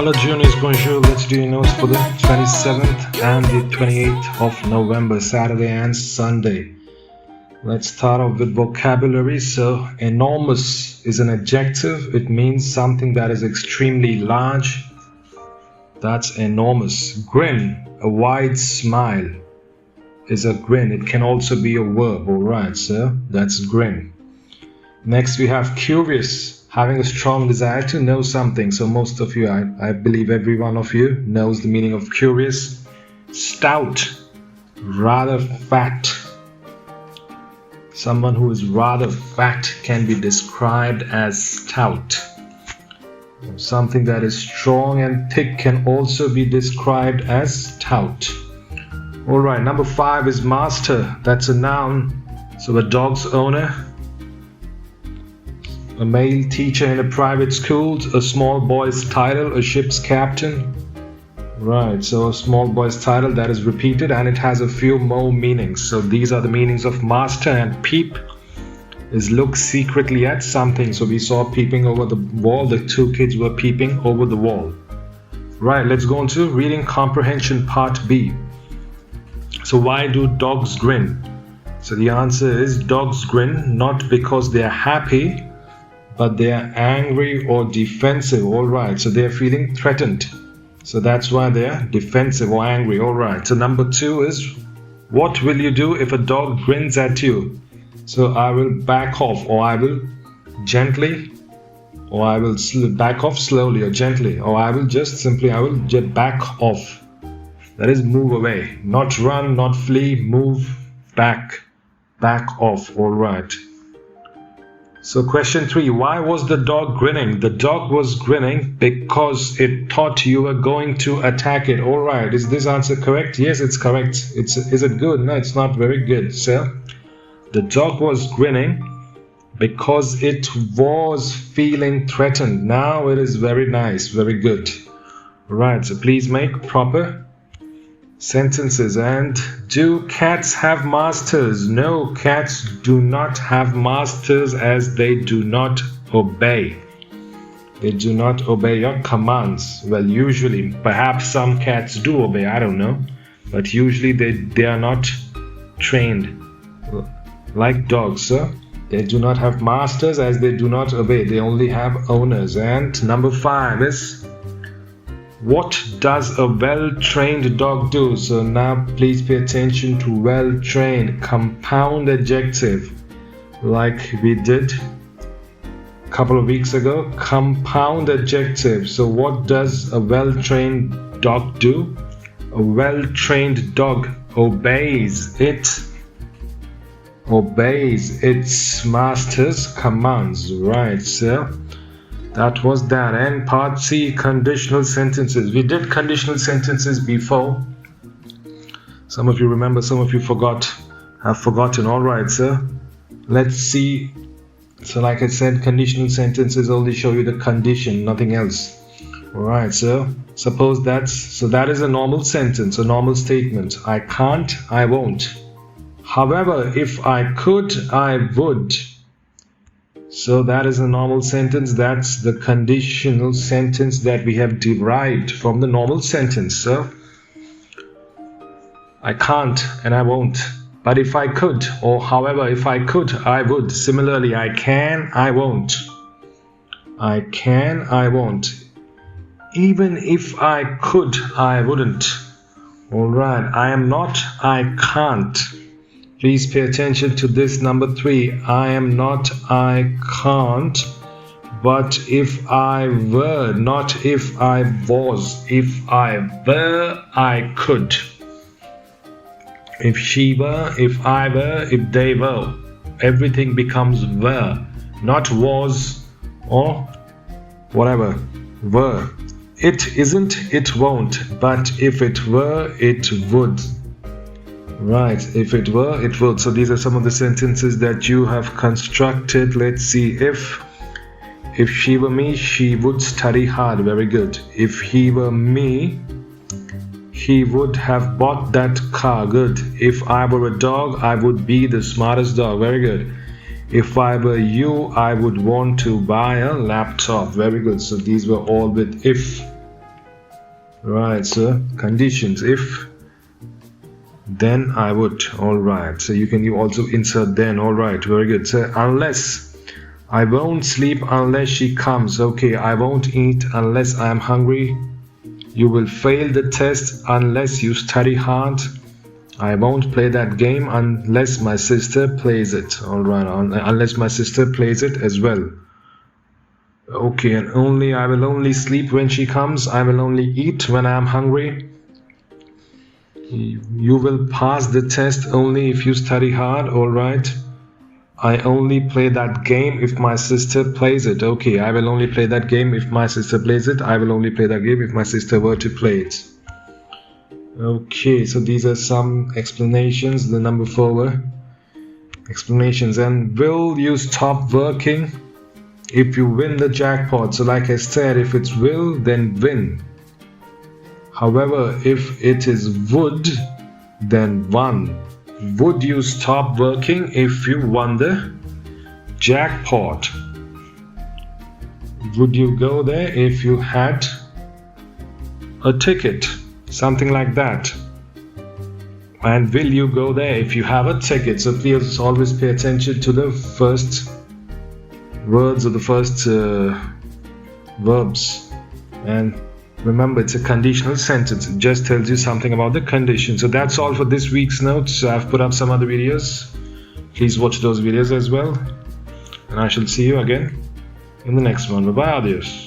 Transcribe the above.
Hello juniors, bonjour. Let's do your notes for the 27th and the 28th of November, Saturday and Sunday. Let's start off with vocabulary. So enormous is an adjective. It means something that is extremely large. That's enormous. Grin, a wide smile, is a grin. It can also be a verb. Alright, so that's grin. Next we have curious, having a strong desire to know something. So most of you, I believe every one of you knows the meaning of curious. Stout, rather fat. Someone who is rather fat can be described as stout. Something that is strong and thick can also be described as stout. Alright, number 5 is master. That's a noun. So a dog's owner. A male teacher in a private school, a small boy's title, a ship's captain. Right, so a small boy's title that is repeated and it has a few more meanings. So these are the meanings of master. And peep is look secretly at something. So we saw peeping over the wall. The two kids were peeping over the wall. Right, let's go on to reading comprehension part B. So why do dogs grin? So the answer is dogs grin not because they are happy, but they are angry or defensive. Alright, so they are feeling threatened. So that's why they are defensive or angry. Alright, so number 2 is what will you do if a dog grins at you? So I will back off, or I will gently, or I will back off slowly or gently, or I will just back off. That is move away, not run, not flee, move back off. Alright. So question 3, why was the dog grinning? The dog was grinning because it thought you were going to attack it. Alright, is this answer correct? Yes, it's correct. Is it good? No, it's not very good. So the dog was grinning because it was feeling threatened. Now it is very nice, very good. Right, so please make proper sentences. And do cats have masters? No, cats do not have masters, as they do not obey. They do not obey your commands. Well, usually, perhaps some cats do obey, I don't know, but usually they are not trained like dogs. So they do not have masters, as they do not obey. They only have owners. And number 5 is what does a well-trained dog do? So now please pay attention to well-trained, compound adjective, like we did a couple of weeks ago. Compound adjective. So what does a well-trained dog do? A well-trained dog obeys its master's commands. Right, so that was that. And part C, conditional sentences. We did conditional sentences before. Some of you remember, some of you have forgotten. Alright, so let's see. So like I said, conditional sentences only show you the condition, nothing else. Alright, so suppose that is a normal sentence, a normal statement. I can't, I won't. However, if I could, I would. So that is a normal sentence. That's the conditional sentence that we have derived from the normal sentence. So I can't and I won't. But if I could, or however, if I could, I would. Similarly, I can, I won't. I can, I won't. Even if I could, I wouldn't. Alright, I am not, I can't. Please pay attention to this number 3. I am not, I can't. But if I were, not if I was. If I were, I could. If she were, if I were, if they were. Everything becomes were, not was or whatever. Were. It isn't, it won't. But if it were, it would. Right, if it were, it would. So these are some of the sentences that you have constructed. Let's see. If she were me, she would study hard. Very good. If he were me, he would have bought that car. Good. If I were a dog, I would be the smartest dog. Very good. If I were you, I would want to buy a laptop. Very good. So these were all with if. Right, so conditions. If, then I would. Alright, so you also insert then. Alright, very good. So unless, I won't sleep unless she comes. Okay, I won't eat unless I am hungry. You will fail the test unless you study hard. I won't play that game unless my sister plays it. Alright, unless my sister plays it as well. Okay, and I will only sleep when she comes. I will only eat when I am hungry. You will pass the test only if you study hard. Alright. I only play that game if my sister plays it. Okay, I will only play that game if my sister plays it. I will only play that game if my sister were to play it. Okay, so these are some explanations. The number 4 were explanations. And will you stop working if you win the jackpot? So like I said, if it's will, then win. However, if it is would, then won. Would you stop working if you won the jackpot? Would you go there if you had a ticket? Something like that. And will you go there if you have a ticket? So please always pay attention to the first words or the first verbs. And remember, it's a conditional sentence. It just tells you something about the condition. So that's all for this week's notes. I've put up some other videos. Please watch those videos as well. And I shall see you again in the next one. Bye-bye. Adios.